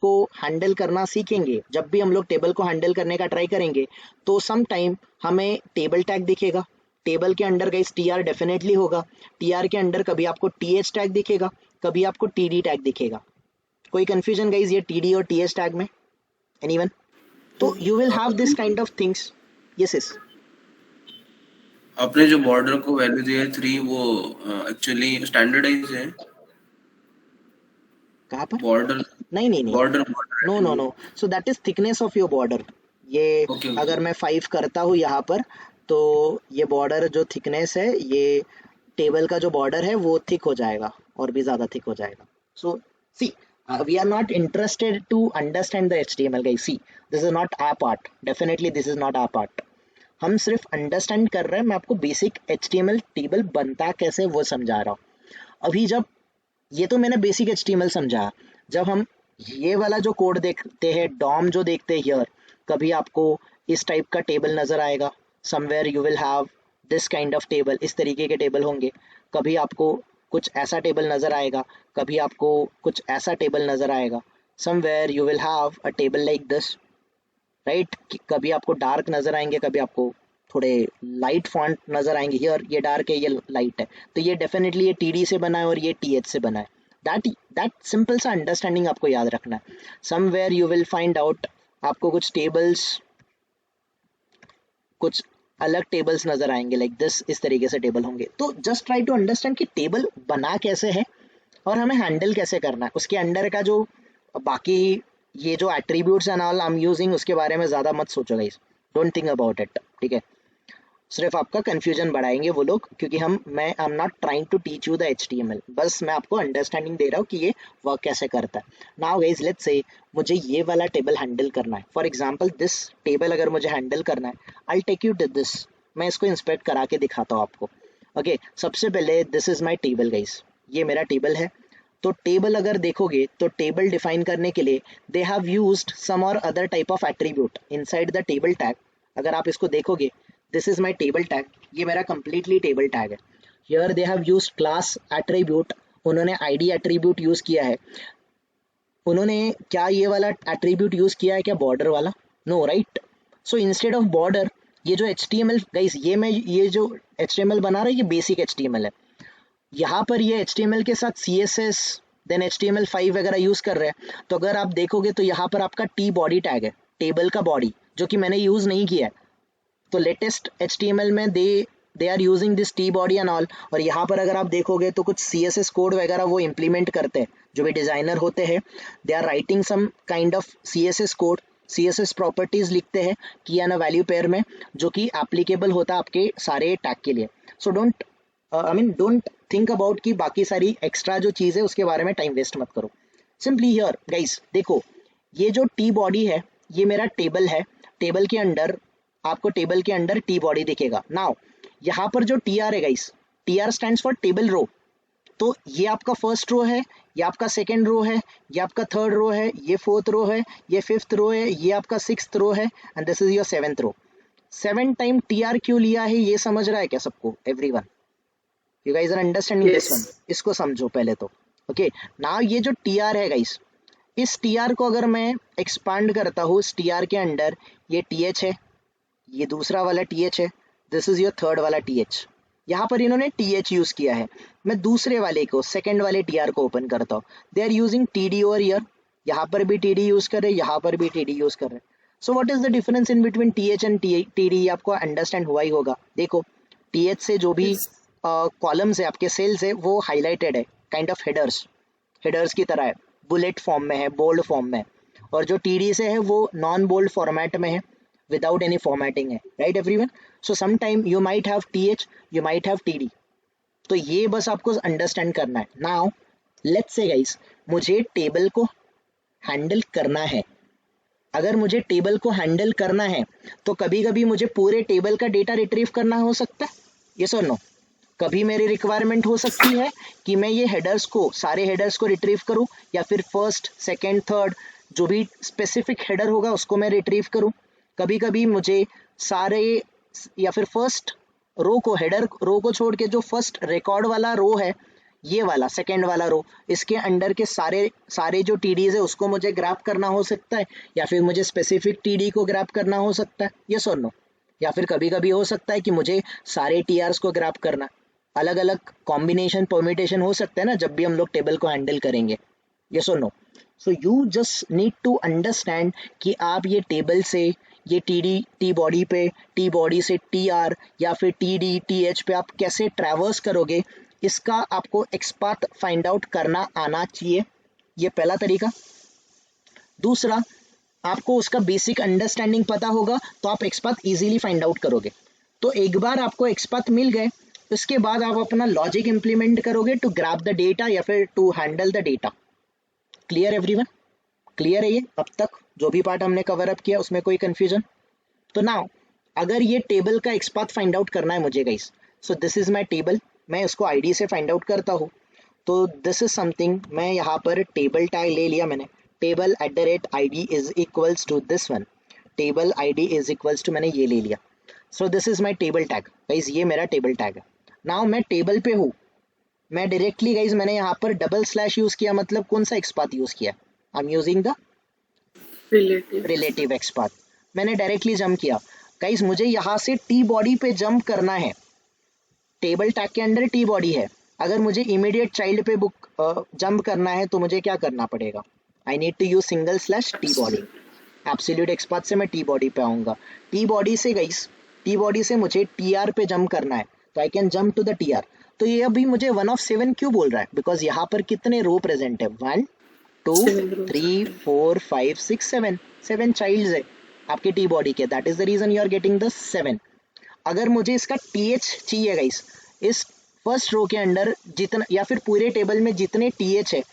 को हैंडल करना सीखेंगे, जब भी हम लोग टेबल को हैंडल करने का ट्राई करेंगे, तो सम टाइम हमें टेबल टैग दिखेगा, टेबल के under guys T are definitely होगा, टी आर के अंडर कभी आपको टी एच टैग दिखेगा, कभी आपको टी डी टैग दिखेगा। कोई कंफ्यूजन गाइस ये टी डी और टी एच टैग में? एनीवन? तो तो you will have this kind of things. Yes yes. आपने जो बॉर्डर को वैल्यू दिया है 3, वो एक्चुअली स्टैंडर्डाइज है? कहाँ पर? बॉर्डर नहीं नहीं नहीं, border border no no no, attribute. So that is thickness of your border. ये ओके ओके। अगर मैं 5 करता हूँ यहाँ पर, तो ये बॉर्डर जो थिकनेस है, ये टेबल का जो बॉर्डर है वो थिक हो जाएगा, और भी ज़्यादा थिक हो जाएगा। So see, we are not interested to understand the HTML guys. See, this is not our part, definitely this is not our part. हम सिर्फ अंडरस्टैंड कर रहे हैं, मैं आपको बेसिक HTML टेबल बनता कैसे वो समझा रहा हूँ। अभी जब ये तो मैंने बेसिक HTML समझा, जब हम ये वाला जो कोड देखते हैं, डॉम जो देखते हैं हियर, कभी आपको इस टाइप का टेबल नजर आएगा, somewhere you will have this kind of table, इस तरीके के टेबल होंगे। कभी आपको कुछ ऐसा टेबल नजर आएगा, कभी आपको कुछ ऐसा टेबल नजर आएगा, somewhere you will have a table like this, right? कभी आपको डार्क नजर आएंगे, कभी आपको थोड़े लाइट फॉन्ट नजर आएंगे, हियर ये डार्क है, ये लाइट है, तो ये डेफिनेटली ये टीडी से बना है और ये टीएच से बना है। दैट सिंपल सा अंडरस्टैंडिंग आपको याद रखना है। Somewhere you will find out, आपको कुछ टेबल्स, कुछ अलग टेबल्स नजर आएंगे लाइक दिस, इस तरीके से टेबल होंगे। तो जस्ट ट्राई टू अंडरस्टैंड कि टेबल बना कैसे है और हमें हैंडल कैसे करना है। उसके अंडर का जो बाकी ये जो attributes and all I am using, उसके बारे में ज़्यादा मत सोचो guys, don't think about it, ठीक है? सिर्फ आपका कंफ्यूजन बढ़ाएंगे वो लोग, क्योंकि मैं I am not trying to teach you the HTML, बस मैं आपको अंडरस्टैंडिंग दे रहा हूँ कि ये वर्क कैसे करता है। नाउ गाइस लेट्स से मुझे ये वाला टेबल हैंडल करना है, फॉर एग्जांपल दिस टेबल अगर मुझे हैंडल करना है, I take you to this, मैं इसको इंस्पेक्ट करा के दिखाता हूँ आपको। ओके, सबसे पहले this is my table guys, ये मेरा टेबल है। तो टेबल अगर देखोगे, तो टेबल डिफाइन करने के लिए दे हैव यूज्ड सम और other type of attribute inside the table tag. अगर आप इसको देखोगे, this is my table tag, ये मेरा कंप्लीटली टेबल टैग है। Here they have used class attribute, उन्होंने आईडी एट्रीब्यूट यूज किया है। उन्होंने क्या ये वाला एट्रीब्यूट यूज किया है क्या, बॉर्डर वाला? No, right? So instead of border, ये जो HTML गाइस, ये जो HTML बना रहा है, ये बेसिक HTML है। यहाँ पर ये HTML के साथ CSS देन HTML5 वगैरह यूज कर रहे हैं। तो अगर आप देखोगे, तो यहाँ पर आपका टी बॉडी टैग है, टेबल का बॉडी, जो कि मैंने यूज नहीं किया है। तो लेटेस्ट HTML में they are using this T body and all. और यहाँ पर अगर आप देखोगे, तो कुछ CSS कोड वगैरह वो इम्प्लीमेंट करते हैं, जो भी डिजाइनर होते हैं, they are writing some kind of CSS code, CSS properties लिखते हैं की एन अ वैल्यू पेयर में, जो कि एप्लीकेबल होता है आपके सारे टैग के लिए। सो डोंट थिंक अबाउट कि बाकी सारी एक्स्ट्रा जो चीज़ है उसके बारे में टाइम वेस्ट मत करो। सिंपली हियर गाइस देखो, ये जो टी बॉडी है, ये मेरा टेबल है। टेबल के अंडर, आपको टेबल के अंडर टी बॉडी दिखेगा। नाउ यहाँ पर जो टी आर है guys, T R stands for table row. तो ये आपका फर्स्ट रो है, ये आपका सेकेंड रो है, ये आपका थर्ड रो है, ये फोर्थ रो है, ये फिफ्थ रो है, ये आपका सिक्स्थ रो है, and this is your seventh row. 7 time T R क्यों लिया है, ये समझ रहा है क्या सबको? Everyone, you guys are understanding this yes. One? इसको समझो पहले तो। ओके, नाउ ये जो टी आर है गाइस, इस टी आर को अगर मैं एक्सपांड करता हूँ, इस टी आर के अंडर ये टी एच है, ये दूसरा वाला टी एच है, दिस इज योर थर्ड वाला टी एच। यहाँ पर इन्होंने टी एच यूज किया है। मैं दूसरे वाले को, सेकेंड वाले टी आर को ओपन करता हूँ, they are using T D over here. यहाँ पर भी टी डी यूज कर रहे हैं, यहाँ पर भी टी डी यूज कर रहे हैं। So what is the difference in between T H and T D? आपको अंडरस्टैंड हुआ ही होगा। देखो, टी एच से जो भी यस। कॉलम्स है, आपके सेल्स है, वो हाईलाइटेड है, काइंड ऑफ हेडर्स, हेडर्स की तरह है, बुलेट फॉर्म में है, बोल्ड फॉर्म में है। और जो टीडी से है वो नॉन बोल्ड फॉर्मेट में है, विदाउट एनी फॉर्मेटिंग है, right everyone? So some time you might have T H, you might have T D. तो ये बस आपको अंडरस्टैंड करना है। नाउ लेट्स से गाइस, मुझे टेबल को हैंडल करना है। अगर मुझे टेबल को हैंडल करना है, तो कभी कभी मुझे पूरे टेबल का डेटा रिट्रीव करना हो सकता है, यस और नो? कभी मेरी रिक्वायरमेंट हो सकती है कि मैं ये हेडर्स को, सारे हेडर्स को रिट्रीव करूं, या फिर फर्स्ट सेकंड थर्ड जो भी स्पेसिफिक हेडर होगा उसको मैं रिट्रीव करूं। कभी कभी मुझे सारे, या फिर फर्स्ट रो को, हेडर रो को छोड़ के जो फर्स्ट रिकॉर्ड वाला रो है, ये वाला सेकेंड वाला रो, इसके अंडर के सारे सारे जो टीडीज है उसको मुझे ग्रैप करना हो सकता है, या फिर मुझे स्पेसिफिक टीडी को ग्रैप करना हो सकता है, यस और नो। या फिर कभी कभी हो सकता है कि मुझे सारे टीआरस को ग्रैप करना, अलग अलग कॉम्बिनेशन परम्यूटेशन हो सकता है ना जब भी हम लोग टेबल को हैंडल करेंगे, यस और no. So you just need to understand कि आप ये टेबल से ये टी डी टी बॉडी पे, टी बॉडी से टी आर या फिर टी डी टी एच पे आप कैसे ट्रैवर्स करोगे, इसका आपको एक्सपाथ फाइंड आउट करना आना चाहिए, ये पहला तरीका। दूसरा, आपको उसका बेसिक अंडरस्टैंडिंग पता होगा तो आप एक्सपाथ इजीली फाइंड आउट करोगे। तो एक बार आपको एक्सपाथ मिल गए, उसके बाद आप अपना लॉजिक इंप्लीमेंट करोगे टू ग्रैब द डेटा या फिर to handle the data. Clear everyone? Clear है ये अब तक जो भी पार्ट हमने कवर अप किया, उसमें कोई कंफ्यूजन? तो नाउ अगर ये टेबल का एक्सपाथ फाइंड आउट करना है मुझे guys, so this is my table, मैं इसको आईडी से फाइंड आउट करता हूँ। तो दिस इज समथिंग, मैं यहाँ पर टेबल टैग ले लिया मैंने, table @id is equals to this one, table id is equals to, मैंने ये ले लिया। So this is my table tag guys, ये मेरा टेबल टैग है। नाउ मैं टेबल पे हूँ, मैं डायरेक्टली गाइस मैंने यहाँ पर डबल स्लैश यूज किया, मतलब कौन सा एक्सपाथ यूज किया, आई am using the relative XPath. मैंने डायरेक्टली जंप किया गाइस, मुझे यहाँ से टी बॉडी पे जंप करना है, टेबल टैग के अंदर टी बॉडी है, अगर मुझे इमीडिएट चाइल्ड पे बुक जंप करना है तो मुझे क्या करना पड़ेगा, I need to use single slash T body. Absolute XPath से मैं टी बॉडी पे आऊंगा, टी बॉडी से गाइस, टी बॉडी से मुझे टी आर पे जंप करना है, तो I can jump to the T R. तो ये अभी मुझे 1 of 7 क्यों बोल रहा है, बिकॉज यहाँ पर कितने रो प्रेजेंट है, 1 2 3 4 5 6 7, 7 चाइल्ड्स है आपके टी बॉडी के, that is the reason you are getting the 7। अगर मुझे इसका टीएच चाहिए गाइस, इस फर्स्ट रो के अंडर जितना या फिर पूरे टेबल में जितने टीएच है,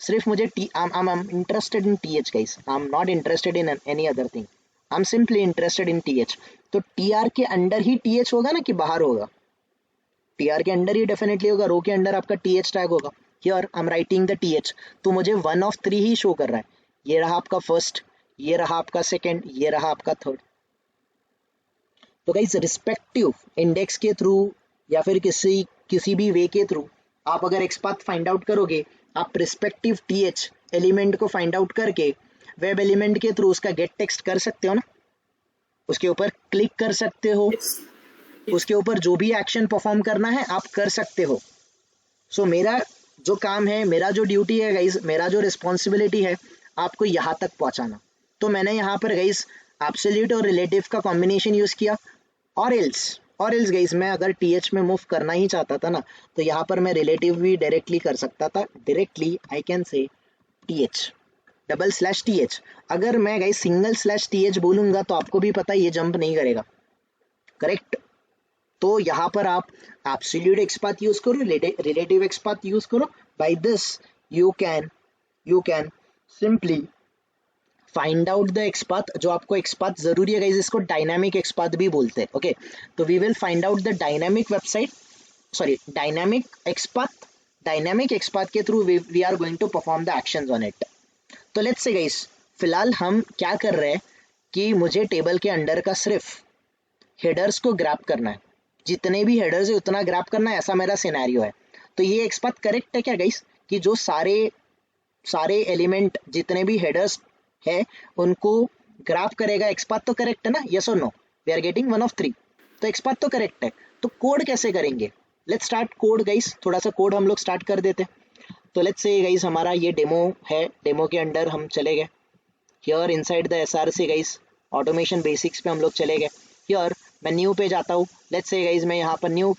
सिर्फ मुझे T I'm interested in TH guys, I am not interested in any other thing, I am simply interested in TH. तो टीआर के अंडर ही टीएच होगा ना कि बाहर होगा, टीआर के अंडर ही डेफिनेटली होगा, रो के अंडर आपका टीएच टैग होगा। Here I am writing the TH, तो मुझे 1 of 3 ही शो कर रहा है, ये रहा आपका फर्स्ट, ये रहा आपका सेकेंड, ये रहा आपका थर्ड। तो गाइस रिस्पेक्टिव इंडेक्स के थ्रू या फिर किसी भी वे के थ्रू आप अगर एक्सपाथ फाइंड आउट करोगे, आप रिस्पेक्टिव टीएच एलिमेंट को फाइंड आउट करके वेब एलिमेंट के थ्रू उसका गेट टेक्स्ट कर सकते हो ना, उसके ऊपर क्लिक कर सकते हो, उसके ऊपर जो भी एक्शन परफॉर्म करना है आप कर सकते हो। सो मेरा जो काम है, मेरा जो ड्यूटी है गाइस, मेरा जो रिस्पॉन्सिबिलिटी है आपको यहाँ तक पहुँचाना। तो मैंने यहाँ पर गाइस एब्सोल्यूट और रिलेटिव का कॉम्बिनेशन यूज किया, और एल्स गाइस मैं अगर टीएच में मूव करना ही चाहता था ना, तो यहाँ पर मैं रिलेटिव भी डायरेक्टली कर सकता था, directly I can say TH double slash TH. अगर मैं गाइस सिंगल स्लैश टीएच बोलूंगा तो आपको भी पता है ये जंप नहीं करेगा, करेक्ट। तो यहाँ पर आप एब्सोल्यूट एक्सपाथ यूज करो, रिलेटिव एक्सपाथ यूज करो, by this you can simply find out the XPath. जो आपको एक्सपाथ जरूरी है गाइस, इसको डायनामिक एक्सपाथ भी बोलते हैं, ओके। तो we will find out the dynamic dynamic XPath के through we are going to perform the actions on it. तो लेट्स से गाइस फिलहाल हम क्या कर रहे हैं कि मुझे टेबल के अंडर का सिर्फ हेडर्स को ग्रैब करना है, जितने भी हेडर्स है उतना ग्रैब करना है, ऐसा मेरा सिनेरियो है। तो ये एक्सपाथ करेक्ट है क्या गाइस, कि जो सारे एलिमेंट जितने भी हेडर्स है उनको ग्राफ करेगा, एक्सपाथ तो करेक्ट है ना, यस और no, we are getting 1 of 3, तो एक्सपाथ तो करेक्ट है। तो कोड कैसे करेंगे, लेट्स स्टार्ट कोड गाइस, थोड़ा सा कोड हम लोग स्टार्ट कर देते हैं। तो लेट्स से गाइस हमारा ये डेमो है, डेमो के अंडर हम चले गए, here inside the SRC guys automation basics पे हम लोग चले गए। हियर मैं न्यू पे जाता हूँ, लेट्स से गाइस मैं यहाँ पर न्यू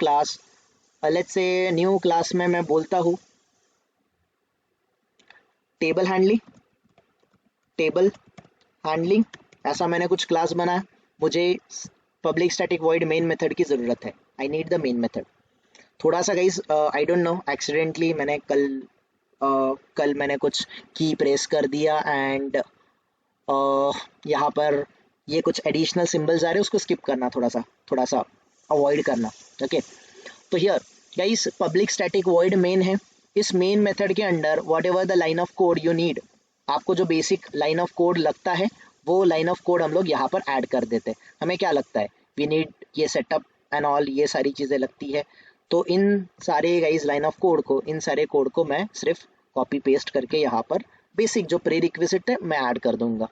क्लास में मैं बोलता हूँ टेबल हैंडलिंग, ऐसा मैंने कुछ क्लास बनाया। मुझे public static void main method की ज़रूरत है, I need the main method. थोड़ा सा guys I don't know, accidentally मैंने कल मैंने कुछ की प्रेस कर दिया एंड यहाँ पर ये कुछ एडिशनल सिंबल्स आ रहे हैं, उसको स्किप करना, थोड़ा सा अवॉइड करना, ओके। तो here guys public static void main है, इस मेन मेथड के under what ever the line of code you need, आपको जो बेसिक लाइन ऑफ कोड लगता है वो लाइन ऑफ कोड हम लोग यहाँ पर ऐड कर देते हैं। हमें क्या लगता है, वी नीड ये सेटअप एंड ऑल, ये सारी चीज़ें लगती है। तो इन सारे गाइस लाइन ऑफ कोड को, इन सारे कोड को मैं सिर्फ कॉपी पेस्ट करके यहाँ पर बेसिक जो प्री रिक्विजिट है मैं ऐड कर दूंगा।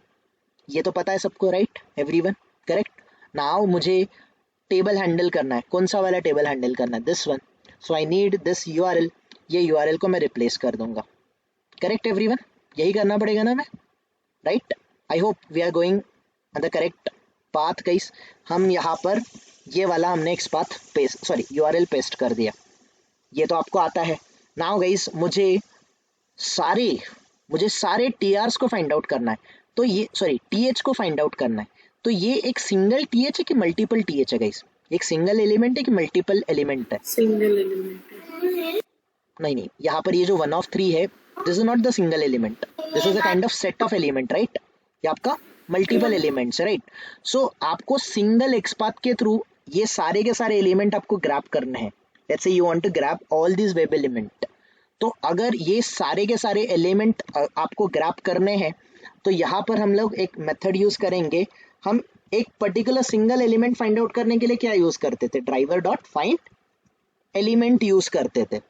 ये तो पता है सबको, राइट एवरीवन? करेक्ट। नाउ मुझे टेबल हैंडल करना है। कौन सा वाला टेबल हैंडल करना है? This one. So I need this URL. ये यूआरएल को मैं रिप्लेस कर दूंगा। Correct everyone? यही करना पड़ेगा ना मैं, right? I hope we are going the correct path guys. हम यहाँ पर ये वाला हमने XPath paste, sorry URL paste कर दिया। ये तो आपको आता है। नाउ गाइस मुझे सारे टीआरस को फाइंड आउट करना है। तो ये टीएच को फाइंड आउट करना है। तो ये एक सिंगल टीएच है कि मल्टीपल टीएच है गाइस? एक सिंगल एलिमेंट है कि मल्टीपल एलिमेंट है? Single element. नहीं, यहाँ पर ये जो 1 of 3 है, this is not the single element, this is a kind of set of element, right? ये आपका मल्टीपल एलिमेंट्स है, राइट? सो आपको सिंगल एक्सपाथ के थ्रू ये सारे के सारे एलिमेंट आपको ग्रैब करने हैं। Let's say you want to grab all this web element. तो अगर ये सारे के सारे एलिमेंट आपको ग्रैब करने हैं तो यहाँ पर हम लोग एक मेथड यूज करेंगे। हम एक particular single element find out करने के लिए क्या यूज करते थे? Driver dot find element use करते थे।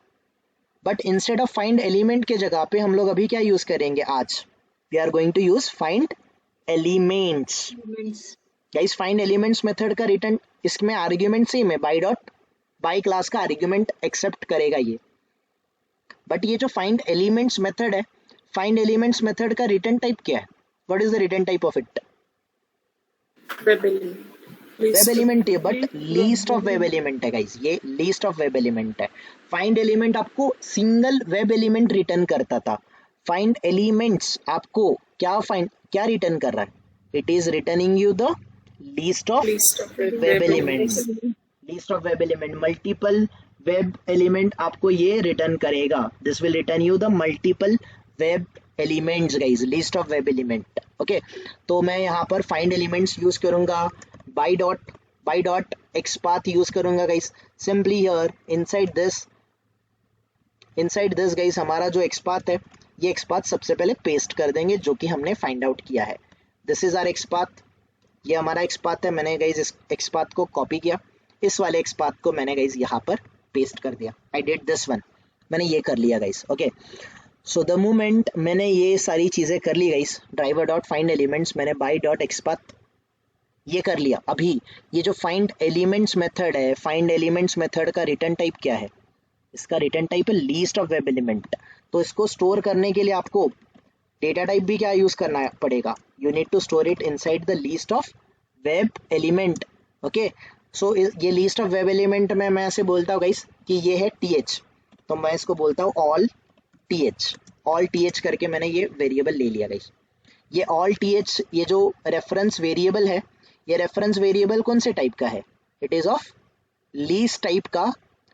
But instead of find element के जगह पे हम लोग अभी क्या यूज करेंगे? आज we are going to use find elements. Guys find elements method का रिटर्न, इसमें आर्ग्यूमेंट सेम है, बाई क्लास का आर्ग्यूमेंट एक्सेप्ट करेगा ये। बट ये जो फाइंड एलिमेंट्स मेथड है, फाइंड एलिमेंट्स मेथड का रिटर्न टाइप क्या है? What is the return type of it? Web element. Web element है, but list of web element है गाइस। ये लीस्ट ऑफ वेब एलिमेंट है। फाइंड एलिमेंट आपको single web element return करता था। फाइंड एलिमेंट्स आपको क्या रिटर्न कर रहा है? It is returning you the list of web elements. Least of web element, multiple web element आपको ये रिटर्न करेगा। This will return you the multiple web elements guys, list of web element. Okay, तो मैं यहाँ पर find elements use करूंगा, by dot XPath use करूंगा guys. Simply here inside this guys हमारा जो एक्सपाथ है, ये एक्सपाथ सबसे पहले पेस्ट कर देंगे जो कि हमने फाइंड आउट किया है। दिस इज आवर एक्सपाथ, ये हमारा एक्सपाथ है। मैंने गाइस इस एक्सपाथ को कॉपी किया, इस वाले एक्सपाथ को मैंने गाइस यहाँ पर पेस्ट कर दिया। आई डिड दिस वन, मैंने ये कर लिया guys. Okay, so the moment मैंने ये सारी चीजें कर ली guys, driver dot find elements, मैंने बाई डॉट एक्सपाथ ये कर लिया। अभी ये जो फाइंड एलिमेंट्स मेथड है, फाइंड एलिमेंट्स मेथड का रिटर्न टाइप क्या है? इसका रिटर्न टाइप है लीस्ट ऑफ वेब एलिमेंट। तो इसको स्टोर करने के लिए आपको डेटा टाइप भी क्या यूज करना पड़ेगा? You need to store it inside the list of web element. Okay, so ये लीस्ट ऑफ वेब एलिमेंट में मैं ऐसे बोलता हूँ गाइस कि ये है टीएच, तो मैं इसको बोलता हूँ ऑल टीएच करके मैंने ये वेरिएबल ले लिया गाइस। ये ऑल टीएच, ये जो रेफरेंस वेरिएबल है, ये रेफरेंस वेरिएबल कौन से टाइप का है? It is of list type का,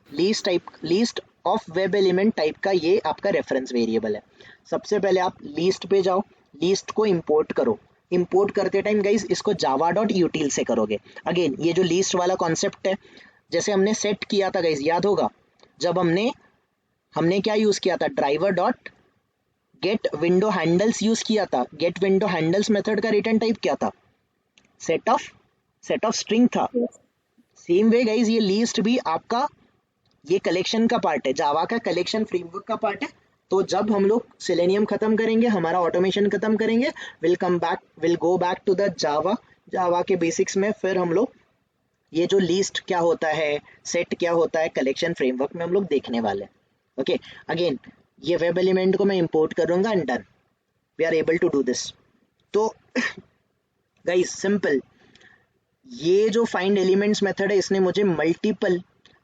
list of web element type का ये आपका रेफरेंस वेरिएबल है। सबसे पहले आप लीस्ट पे जाओ, लीस्ट को इंपोर्ट करो। इंपोर्ट करते टाइम गाइस इसको जावा डॉट यूटिल से करोगे। अगेन ये जो लीस्ट वाला कॉन्सेप्ट है, जैसे हमने सेट किया था गाइस, याद होगा जब हमने क्या यूज किया था? Driver dot gate window handles use किया था। गेट विंडो हैंडल्स मेथड का रिटर्न टाइप क्या था? सेट ऑफ स्ट्रिंग था। सेम वे गाइस ये लीस्ट भी आपका ये कलेक्शन का पार्ट है, जावा का कलेक्शन फ्रेमवर्क का पार्ट है। तो जब हम लोग सेलेनियम खत्म करेंगे, हमारा ऑटोमेशन खत्म करेंगे, will go back to the Java के बेसिक्स में। फिर हम लोग ये जो लीस्ट क्या होता है, सेट क्या होता है, कलेक्शन फ्रेमवर्क में हम लोग देखने वाले हैं। ओके, अगेन ये वेब एलिमेंट को मैं इंपोर्ट करूंगा and done, we are able to do this. तो गाइस सिंपल, ये जो फाइंड एलिमेंट्स मेथड है इसने मुझे मल्टीपल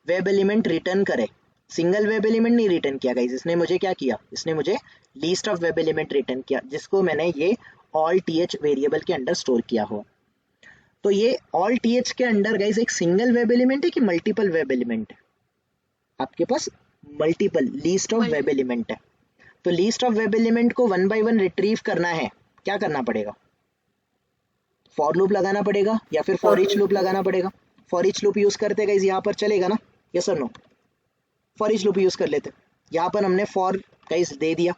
वेब एलिमेंट रिटर्न करे, सिंगल वेब एलिमेंट नहीं रिटर्न किया गाइस। इसने मुझे क्या किया? इसने मुझे list of web element return किया, जिसको मैंने ये ऑल टीएच वेरिएबल के अंडर स्टोर किया हो। तो ये ऑल टीएच के अंडर गाइस एक सिंगल वेब एलिमेंट है कि मल्टीपल वेब एलिमेंट है? आपके पास multiple list of web element है। तो लीस्ट ऑफ वेब एलिमेंट को 1 by 1 रिट्रीव करना है, क्या करना पड़ेगा? फॉर लूप लगाना पड़ेगा या फिर फॉर ईच लूप लगाना पड़ेगा? फॉर ईच लूप यूज करते गाइस यहाँ पर चलेगा ना? यस और no? For each loop use कर लेते। यहाँ पर हमने फॉर गाइस दे दिया।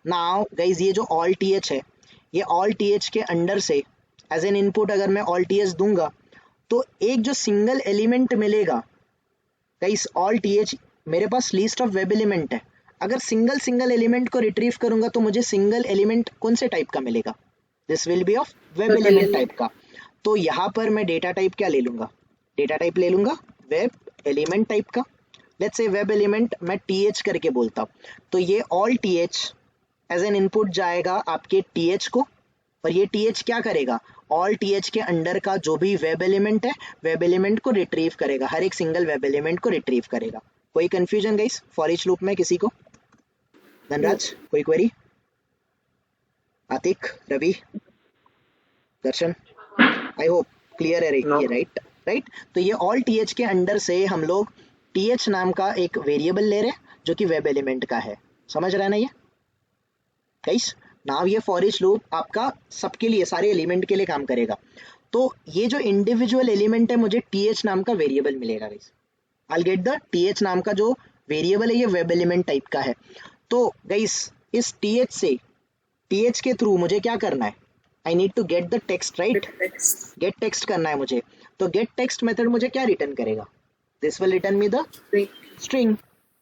नाउ गाइस ये जो ऑल टीएच है, ये ऑल टीएच के अंडर से एज एन इनपुट अगर मैं ऑल टीएच दूंगा तो एक जो सिंगल एलिमेंट मिलेगा, गाइस ऑल टीएच, मेरे पास लिस्ट ऑफ वेब एलिमेंट है, अगर सिंगल सिंगल एलिमेंट को रिट्रीव करूंगा तो मुझे सिंगल एलिमेंट कौन से टाइप का मिलेगा, this will be of web web element type element. का। तो यहाँ पर मैं डेटा टाइप क्या ले लूंगा, डेटा टाइप ले लूंगा वेब एलिमेंट टाइप का। लेट्स से वेब एलिमेंट मैं टीएच करके बोलता हूँ, तो ये all TH as an input जाएगा आपके टीएच को, और ये टीएच क्या करेगा, ऑल टीएच के अंडर का जो भी वेब एलिमेंट है, वेब एलिमेंट को रिट्रीव करेगा, हर एक सिंगल वेब एलिमेंट को रिट्रीव करेगा। कोई confusion guys for each loop में किसी को? धनराज कोई query? Atiq, Ravi, Darshan, I hope clear है No. ये राइट राइट। तो ये ऑल टीएच के अंडर से हम लोग टीएच नाम का एक वेरिएबल ले रहे हैं जो कि वेब एलिमेंट का है, समझ रहे हैं ना ये गाइस? नाउ ये फॉर ईच लूप आपका सबके लिए, सारे एलिमेंट के लिए काम करेगा। तो ये जो इंडिविजुअल एलिमेंट है मुझे टीएच नाम का वेरिएबल मिलेगा guys, I get the TH नाम का जो वेरिएबल है ये वेब एलिमेंट टाइप का है। तो गाइस इस टीएच से, टीएच के थ्रू मुझे क्या करना है, I need to get the text right, text get text करना है मुझे। तो गेट टेक्स्ट मेथड मुझे क्या रिटर्न करेगा, this will return me the string.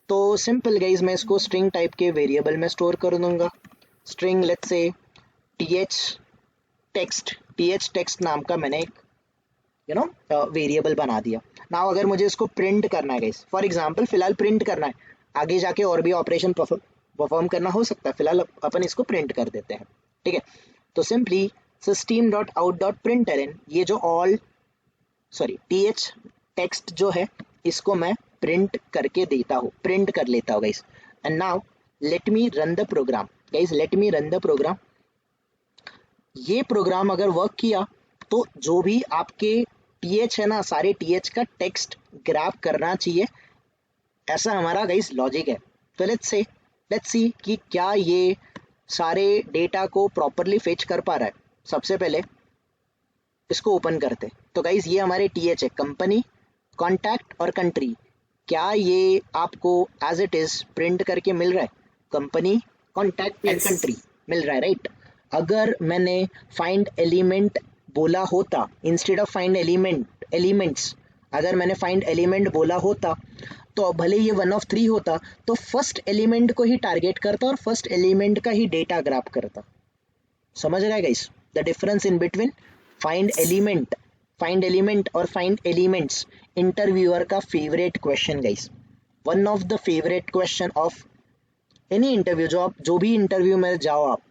तो सिंपल गाइस मैं इसको स्ट्रिंग टाइप के वेरिएबल में स्टोर कर दूंगा, string let's say TH text नाम का मैंने एक वेरिएबल बना दिया। नाउ अगर मुझे इसको प्रिंट करना है गाइस, फॉर एग्जांपल फिलहाल प्रिंट करना है, आगे जाके और भी ऑपरेशन परफॉर्म करना हो सकता है, फिलहाल अपन इसको प्रिंट कर देते हैं, ठीक है। तो सिंपली system.out.println, ये जो टीएच टेक्स्ट जो है इसको मैं प्रिंट करके देता हूँ, प्रिंट कर लेता हूँ guys. And now let me run the program guys, let me run the program. ये प्रोग्राम अगर वर्क किया तो जो भी आपके टीएच है ना, सारे टीएच का टेक्स्ट ग्रैब करना चाहिए, ऐसा हमारा गाइस लॉजिक है। तो लेट्स सी कि क्या ये सारे डेटा को प्रॉपरली फेच कर पा रहा है। सबसे पहले इसको ओपन करते, तो गाइस ये हमारे टीएच है, कंपनी, कॉन्टैक्ट और कंट्री। क्या ये आपको एज इट इज प्रिंट करके मिल रहा है, company, contact and Yes. Country मिल रहा है राइट। अगर मैंने फाइंड एलिमेंट बोला होता इंस्टेड ऑफ फाइंड एलिमेंट्स, अगर मैंने फाइंड एलिमेंट बोला होता तो भले ये 1 of 3 होता तो फर्स्ट एलिमेंट को ही टारगेट करता और फर्स्ट एलिमेंट का ही डेटा ग्रैब करता। समझ रहा है guys the difference in between find element और फाइंड एलिमेंट्स? इंटरव्यूअर का favourite question guys, one of the favourite question of any interview. जो भी इंटरव्यू में जाओ आप,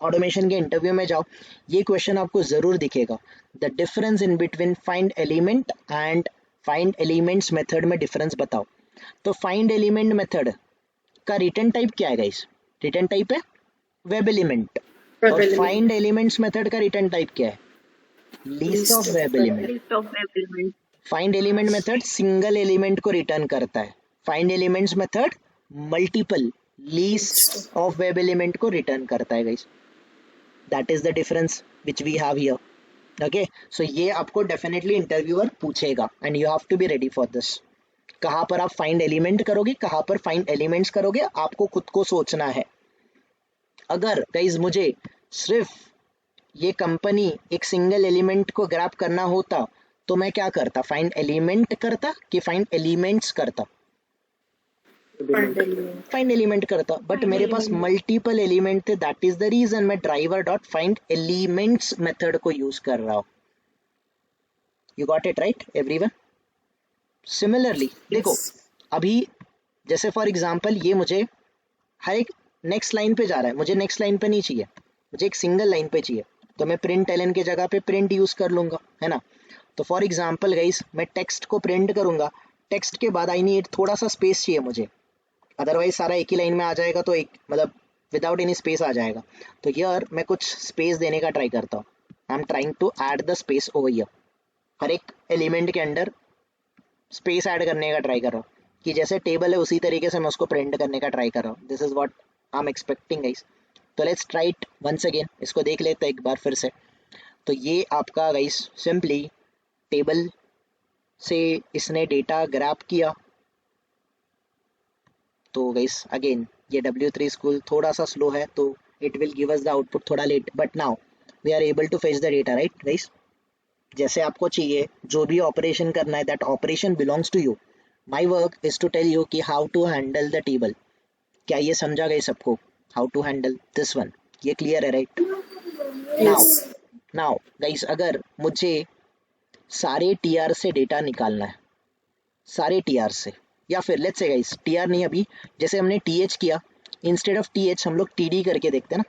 ऑटोमेशन के इंटरव्यू में जाओ, ये क्वेश्चन आपको जरूर दिखेगा, the difference in between find element and find elements method में डिफरेंस बताओ। तो फाइंड एलिमेंट मेथड का रिटर्न टाइप क्या है गाइस, रिटर्न टाइप है वेब एलिमेंट, और फाइंड एलिमेंट्स मेथड का रिटर्न टाइप क्या है, list of web element. Find element method single element को रिटर्न करता है, find elements method multiple list of web element को रिटर्न करता है guys. That is the difference which we have here. Okay, so ये आपको डेफिनेटली इंटरव्यूअर पूछेगा and you have to be ready for this. कहाँ पर आप फाइंड एलिमेंट करोगे, कहाँ पर फाइंड एलिमेंट्स करोगे, आपको खुद को सोचना है। अगर गाइस मुझे सिर्फ ये कंपनी एक सिंगल एलिमेंट को ग्रैब करना होता तो मैं क्या करता, फाइंड एलिमेंट करता कि फाइंड एलिमेंट्स करता? फाइंड एलिमेंट करता, बट मेरे पास मल्टीपल एलिमेंट थे, दैट इज द रीजन मैं driver dot find elements method को यूज कर रहा हूं। You got it right everyone? Similarly देखो अभी जैसे फॉर एग्जांपल ये मुझे हर एक नेक्स्ट लाइन पे जा रहा है, मुझे नेक्स्ट लाइन पे नहीं चाहिए, मुझे एक सिंगल लाइन पे चाहिए, तो मैं प्रिंट एलन के जगह पे प्रिंट यूज कर लूंगा, है ना। तो फॉर एग्जांपल गाइस मैं टेक्स्ट को प्रिंट करूंगा, टेक्स्ट के बाद आई नीड थोड़ा सा स्पेस चाहिए मुझे, अदरवाइज सारा एक ही लाइन में आ जाएगा, तो एक मतलब विदाउट एनी स्पेस आ जाएगा। तो हियर मैं कुछ स्पेस देने का ट्राई करता हूँ, I am trying to add the space over here, हर एक एलिमेंट के अंदर स्पेस ऐड करने का ट्राई कर रहा हूँ कि जैसे टेबल है उसी तरीके से मैं उसको प्रिंट करने का ट्राई कर रहा हूँ। This is what I am expecting guys. तो let's try it once again, इसको देख लेते हैं एक बार फिर से। तो ये आपका गाइस सिंपली टेबल से इसने डेटा ग्रैब किया। तो गाइस अगेन ये W3 स्कूल थोड़ा सा स्लो है तो it will give us the output थोड़ा late, but now we are able to fetch the data right guys. जैसे आपको चाहिए जो भी ऑपरेशन करना है that operation belongs to you, my work is to tell you कि how to handle the table. क्या ये समझा गई सबको? How to handle this one, ये क्लियर है right? Now Yes. Now guys, अगर मुझे सारे टीआर से डेटा निकालना है, सारे टीआर से, या फिर लेट्स से गाइस टीआर नहीं, अभी जैसे हमने टीएच किया, इंस्टेड ऑफ टीएच हम लोग टीडी करके देखते हैं ना।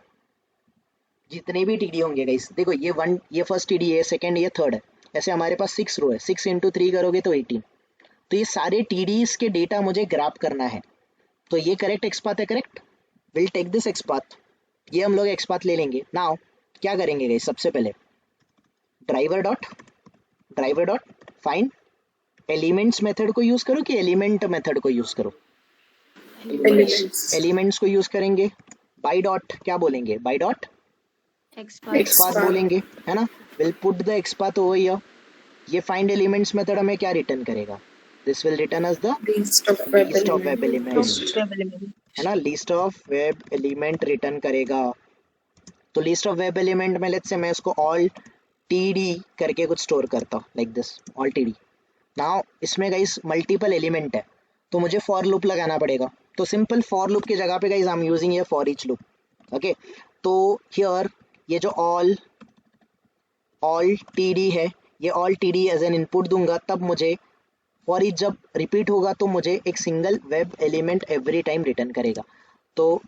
जितने भी टीडी होंगे गाइस, देखो ये वन, ये फर्स्ट टीडी है, सेकंड, ये थर्ड है, ऐसे हमारे पास 6 रो है, 6 इंटू 3 करोगे तो 18। तो ये सारे टीडीज के डेटा मुझे ग्रैब करना है। तो ये करेक्ट एक्सपाथ है, correct. Will take this XPath, ये हम लोग एक्सपाथ ले लेंगे। नाउ क्या करेंगे गाइस, सबसे पहले driver dot find elements method को यूज करो कि एलिमेंट मेथड को यूज करो? Elements. एलिमेंट्स को यूज करेंगे। बाई डॉट क्या बोलेंगे? बाई डॉट एक्सपाथ एक्सपाथ बोलेंगे, है ना। Will put the XPath over here. ये फाइंड एलिमेंट्स मेथड हमें क्या रिटर्न करेगा? This will return us the List of web list of web elements. Element, है ना। List of web element return करेगा। तो लिस्ट ऑफ वेब एलिमेंट में let's say मैं इसको ऑल टीडी करके कुछ स्टोर करता हूँ, like this all TD. Now इसमें गाइस मल्टीपल एलिमेंट है, तो मुझे फॉर लूप लगाना पड़ेगा। तो सिंपल फॉर लूप की जगह पे गाइस आई एम यूजिंग ये फॉर ईच लूप। ओके, तो हियर ये जो ऑल टीडी है, ये all TD as an input दूंगा, तब मुझे फॉर ईच जब रिपीट होगा तो मुझे एक single web element every time return करेगा। तो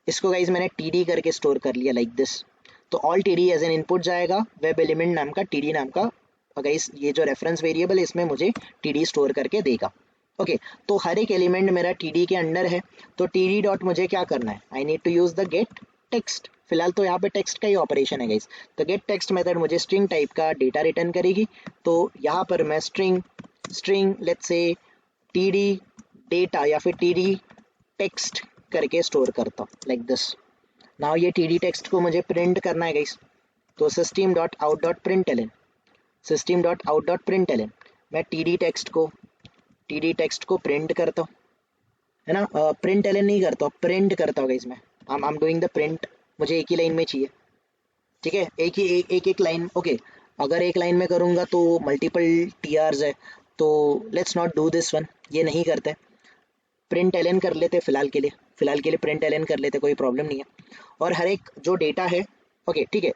इसको गाइस मैंने टीडी करके स्टोर कर लिया, लाइक दिस। तो all TD as an input जाएगा, वेब एलिमेंट नाम का, टीडी नाम का गाइस, ये जो रेफरेंस वेरिएबल है इसमें मुझे टीडी स्टोर करके देगा। ओके, तो हर एक एलिमेंट मेरा टीडी के अंडर है। तो टीडी डॉट मुझे क्या करना है? I need to use the get text. फिलहाल तो यहाँ पे टेक्स्ट का ही ऑपरेशन है गाइस। तो गेट टेक्स्ट मेथड मुझे स्ट्रिंग टाइप का डेटा रिटर्न करेगी। तो यहाँ पर मैं string let's say TD data या फिर टीडी टेक्स्ट करके स्टोर करता हूँ, लाइक दिस। नाउ ये टीडी टेक्स्ट को मुझे प्रिंट करना है गाइस। तो system dot out dot print मैं टीडी टेक्स्ट को प्रिंट करता हूँ, है ना। प्रिंट नहीं करता हूँ, प्रिंट करता हूँ गाइस मैं। I am doing the print, मुझे एक ही लाइन में चाहिए, ठीक है। एक लाइन। ओके, अगर एक लाइन में करूँगा तो मल्टीपल टीआरस है, तो let's not do this one, ये नहीं करते। प्रिंट एलन कर लेते फिलहाल के लिए प्रिंट एलन कर लेते, कोई प्रॉब्लम नहीं है। और हर एक जो डेटा है, ओके ठीक है,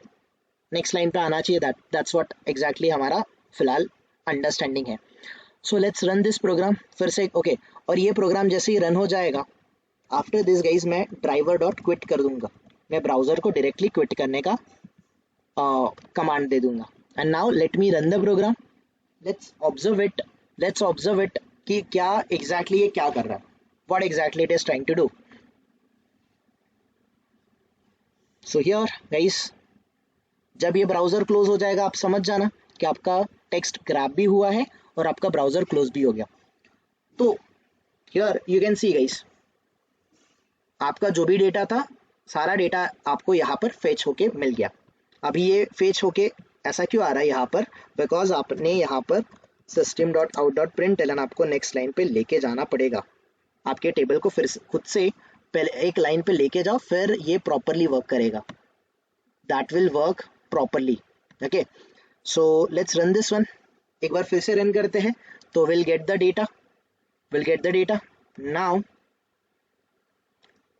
नेक्स्ट लाइन पे आना चाहिए। दैट्स व्हाट एग्जैक्टली हमारा फिलहाल अंडरस्टैंडिंग है। So let's run this program फिर से। ओके, और ये प्रोग्राम जैसे ही रन हो जाएगा, आफ्टर दिस गाइज मैं ड्राइवर डॉट क्विट कर दूंगा। मैं ब्राउजर को डायरेक्टली क्विट करने का कमांड दे दूंगा। And now let me run the program. Let's observe it कि क्या एग्जैक्टली ये क्या कर रहा है, what exactly it is trying to do. So here guys, जब ये ब्राउजर क्लोज हो जाएगा, आप समझ जाना कि आपका टेक्स्ट ग्रैब भी हुआ है और आपका ब्राउजर क्लोज भी हो गया। तो here you can see guys, आपका जो भी डेटा था, सारा डेटा आपको यहाँ पर फेच होके मिल गया। अभी ये फेच होके ऐसा क्यों आ रहा है यहाँ पर? बिकॉज आपने यहाँ पर system dot out dot print ln आपको नेक्स्ट लाइन पे लेके जाना पड़ेगा। आपके टेबल को फिर खुद से पहले एक लाइन पे लेके जाओ, फिर ये प्रॉपरली वर्क करेगा। That will work properly. Okay, so let's run this one. एक बार फिर से रन करते हैं, तो will get the data. Now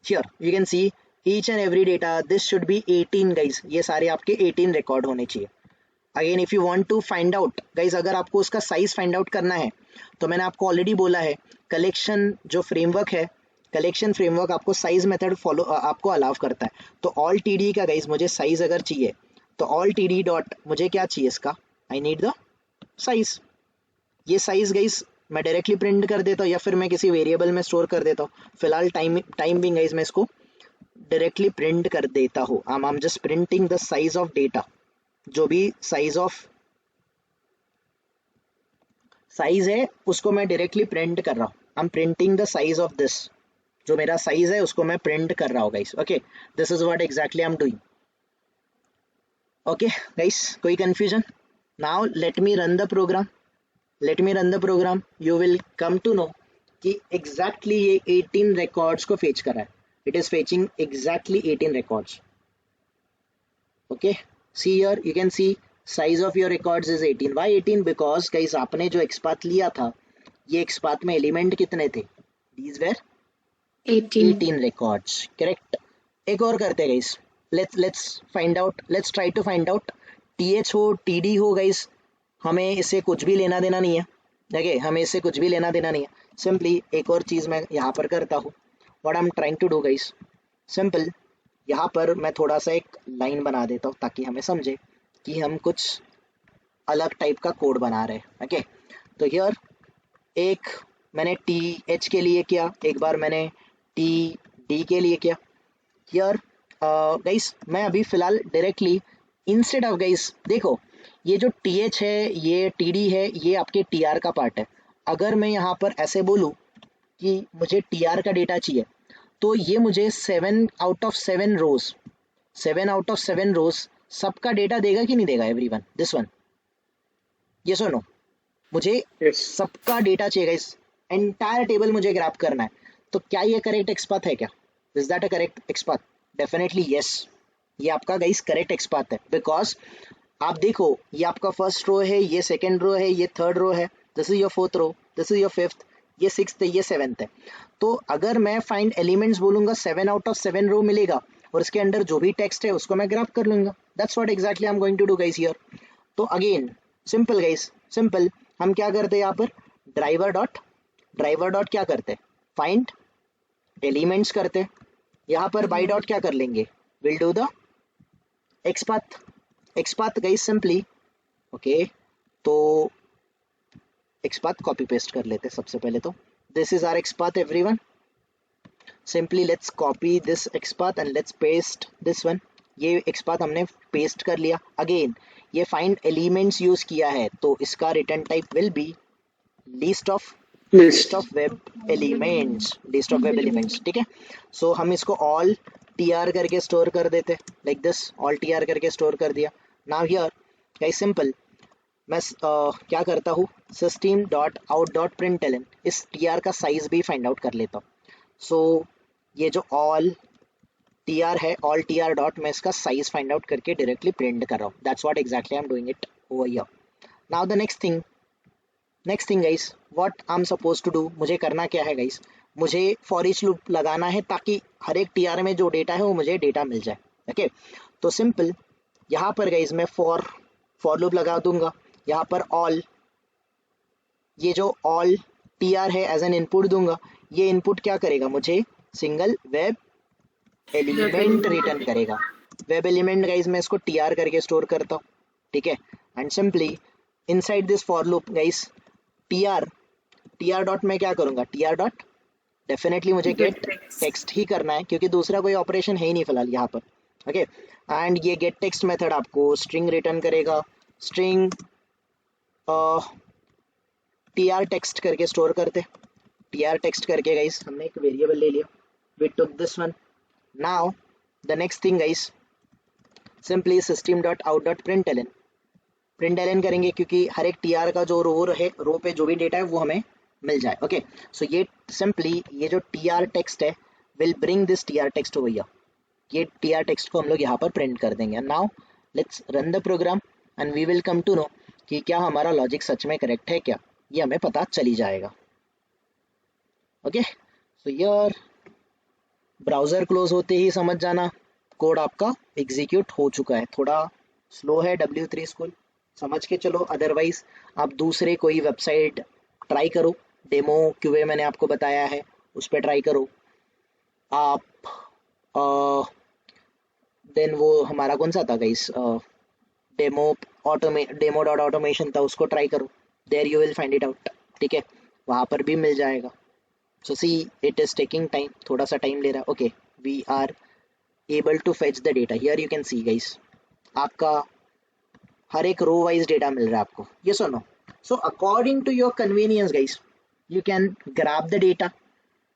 here you can see each and every data, this should be 18 guys, ये सारे आपके 18 रिकॉर्ड होने चाहिए। Again if you want to find out guys, अगर आपको उसका साइज फाइंड आउट करना है, तो मैंने आपको ऑलरेडी बोला है, कलेक्शन जो फ्रेमवर्क है, कलेक्शन फ्रेमवर्क आपको साइज मेथड फॉलो आपको अलाउ करता है। तो ऑल टीडी का गाइज मुझे साइज अगर चाहिए, तो ऑल टीडी डॉट मुझे क्या चाहिए इसका, आई नीड द साइज। ये साइज गाइज मैं डायरेक्टली प्रिंट कर देता हूँ या फिर मैं किसी वेरिएबल में स्टोर कर देता हूँ। फिलहाल टाइम बिंग गाइज मैं इसको डायरेक्टली प्रिंट कर देता हूँ। I am just printing the size of data. जो भी साइज है उसको मैं डायरेक्टली प्रिंट कर रहा हूँ। I M printing the size of this, जो मेरा साइज है उसको मैं प्रिंट कर रहा हूँ guys. Okay, this is what exactly I am doing. Okay guys, कोई confusion? Now let me run the program. You will come to know कि एग्जैक्टली ये 18 रिकॉर्ड्स को फेच कर रहा है। It is fetching exactly 18 records. Okay, see here you can see size of your records is 18। Why 18? Because guys आपने जो XPath लिया था, ये XPath में एलिमेंट कितने थे? These were 18. 18 records, correct. एक और करते हैं guys, let's try to find out TH हो TD हो गाइस, हमें इससे कुछ भी लेना देना नहीं है, देखिए हमें इससे कुछ भी लेना देना नहीं है। सिंपली एक और चीज़ मैं यहाँ पर करता हूँ, what I am trying to do guys, simple यहाँ पर मैं थोड़ा सा एक लाइन बना देता हूँ ताकि हमें समझे कि हम कुछ अलग टाइप का कोड बना रहे हैं। ओके, तो हियर एक मैंने TH के लिए किया, एक बार मैंने TD के लिए किया। हियर गाइस मैं अभी फिलहाल डायरेक्टली इंस्टेड ऑफ गाइस, देखो ये जो TH है ये TD है, ये आपके TR का पार्ट है। अगर मैं यहाँ पर ऐसे बोलूँ कि मुझे TR का डेटा चाहिए, तो ये मुझे 7 out of 7 rows, 7 out of 7 rows सबका डेटा देगा कि नहीं देगा एवरीवन, दिस वन, यस और नो? मुझे Yes. सबका डेटा चाहिए इस एंटायर टेबल मुझे ग्रैब करना है, तो क्या ये करेक्ट XPath है क्या? Is that a correct XPath? Definitely yes, ये आपका गाइस करेक्ट XPath है, बिकॉज आप देखो ये आपका फर्स्ट रो है, ये सेकंड रो है, ये थर्ड रो है, this is your fourth row, this is your fifth, ये सिक्स्थ है, ये सेवेंथ है। तो अगर मैं फाइंड एलिमेंट्स बोलूंगा 7 आउट ऑफ 7 रो मिलेगा और इसके अंदर जो भी टेक्स्ट है उसको मैं ग्रैब कर लूंगा। That's what exactly I am going to do guys here. तो अगेन सिंपल गाइस, सिंपल हम क्या करते हैं यहाँ पर, ड्राइवर डॉट क्या करते हैं, फाइंड एलिमेंट्स करते हैं। यहाँ पर बाई डॉट क्या कर लेंगे, will do the XPath guys simply. Okay, तो XPath कॉपी पेस्ट कर लेते हैं सबसे पहले। तो this is our XPath everyone, simply let's copy this XPath and let's paste this one. ये XPath हमने पेस्ट कर लिया। अगेन ये फाइंड एलिमेंट्स यूज किया है, तो इसका return type will be list of web elements, ठीक है। सो हम इसको ऑल TR करके स्टोर कर देते, लाइक दिस, ऑल TR करके स्टोर कर दिया। नाउ हियर गाइस सिंपल मैं क्या करता हूँ, system.out.println इस TR का साइज भी फाइंड आउट कर लेता हूँ। सो ये जो ऑल TR है, ऑल TR डॉट, मैं इसका साइज फाइंड आउट करके डायरेक्टली प्रिंट कर रहा हूँ। That's what exactly I am doing it over here. Now the next thing guys, what I am suppose to do, मुझे करना क्या है गाइस, मुझे फॉर ईच लूप लगाना है ताकि हर एक TR में जो डेटा है वो मुझे डेटा मिल जाए। ओके, तो सिंपल यहाँ पर गाइस मैं फॉर लूप लगा दूंगा। यहाँ पर ऑल, ये जो ऑल TR है एज एन इनपुट दूंगा। ये इनपुट क्या करेगा, मुझे सिंगल वेब एलिमेंट रिटर्न करेगा। वेब एलिमेंट गाइस मैं इसको TR करके स्टोर करता हूँ, ठीक है। And simply inside this for loop guys TR dot में क्या करूंगा, TR डॉट डेफिनेटली मुझे गेट टेक्स्ट ही करना है क्योंकि दूसरा कोई ऑपरेशन है ही नहीं फिलहाल यहाँ पर। ओके, एंड ये गेट टेक्स्ट मेथड आपको स्ट्रिंग रिटर्न करेगा। स्ट्रिंग TR टेक्स्ट करके स्टोर करते, TR टेक्स्ट करके गाइस हमने एक वेरिएबल ले लिया, we took this one. Now the next thing guys, simply system.out.println print करेंगे क्योंकि हर एक TR का जो रो है, रो पे जो भी डेटा है वो हमें मिल जाए। ओके, सो ये सिंपली ये जो TR टेक्स्ट है will bring this TR text over here, ये TR टेक्स्ट को हम लोग यहाँ पर प्रिंट कर देंगे। Now let's run the program and we will come to know कि क्या हमारा लॉजिक सच में करेक्ट है क्या, ये हमें पता चली जाएगा। ओके, सो यार ब्राउज़र क्लोज होते ही समझ जाना कोड आपका एग्जीक्यूट हो चुका है। थोड़ा स्लो है W3 स्कूल, समझ के चलो, अदरवाइज आप दूसरे कोई वेबसाइट ट्राई करो, डेमो QA मैंने आपको बताया है उस पर ट्राई करो आप। देन वो हमारा कौन सा था गाइस, डेमो डॉट ऑटोमेशन था, उसको ट्राई करो, there you will find it out, ठीक है, वहाँ पर भी मिल जाएगा। So see it is taking time, थोड़ा सा टाइम ले रहा है। Okay, we are able to fetch the data, here you can see guys आपका हर एक रो वाइज डेटा मिल रहा है आपको, यस और no. So according to your convenience guys you can grab the data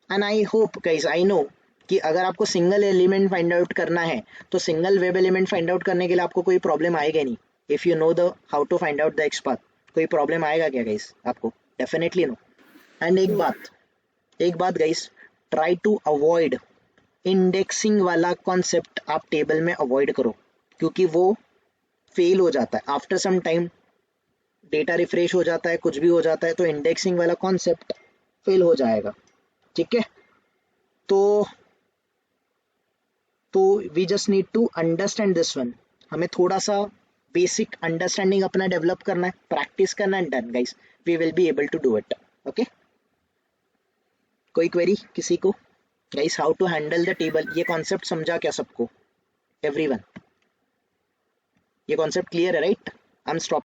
and I hope guys, I know कि अगर आपको सिंगल एलिमेंट फाइंड आउट करना है तो single web element find out करने के लिए आपको कोई प्रॉब्लम आएगा नहीं। If you know the how to find out the XPath, कोई प्रॉब्लम आएगा क्या गाइस आपको, डेफिनेटली नो। एंड एक बात guys, try to avoid indexing वाला कॉन्सेप्ट, आप टेबल में अवॉइड करो क्योंकि वो फेल हो जाता है after some time. Data refresh हो जाता है, कुछ भी हो जाता है, तो इंडेक्सिंग वाला कॉन्सेप्ट फेल हो जाएगा। ठीक है, तो we just need to understand this one. हमें थोड़ा सा बेसिक अंडरस्टैंडिंग अपना डेवलप करना है, प्रैक्टिस करना है, done guys, we will be able to do it. Okay, कोई क्वेरी किसी को? Guys, how to handle the table, ये कॉन्सेप्ट समझा क्या सबको? एवरीवन, ये कॉन्सेप्ट क्लियर है राइट? I M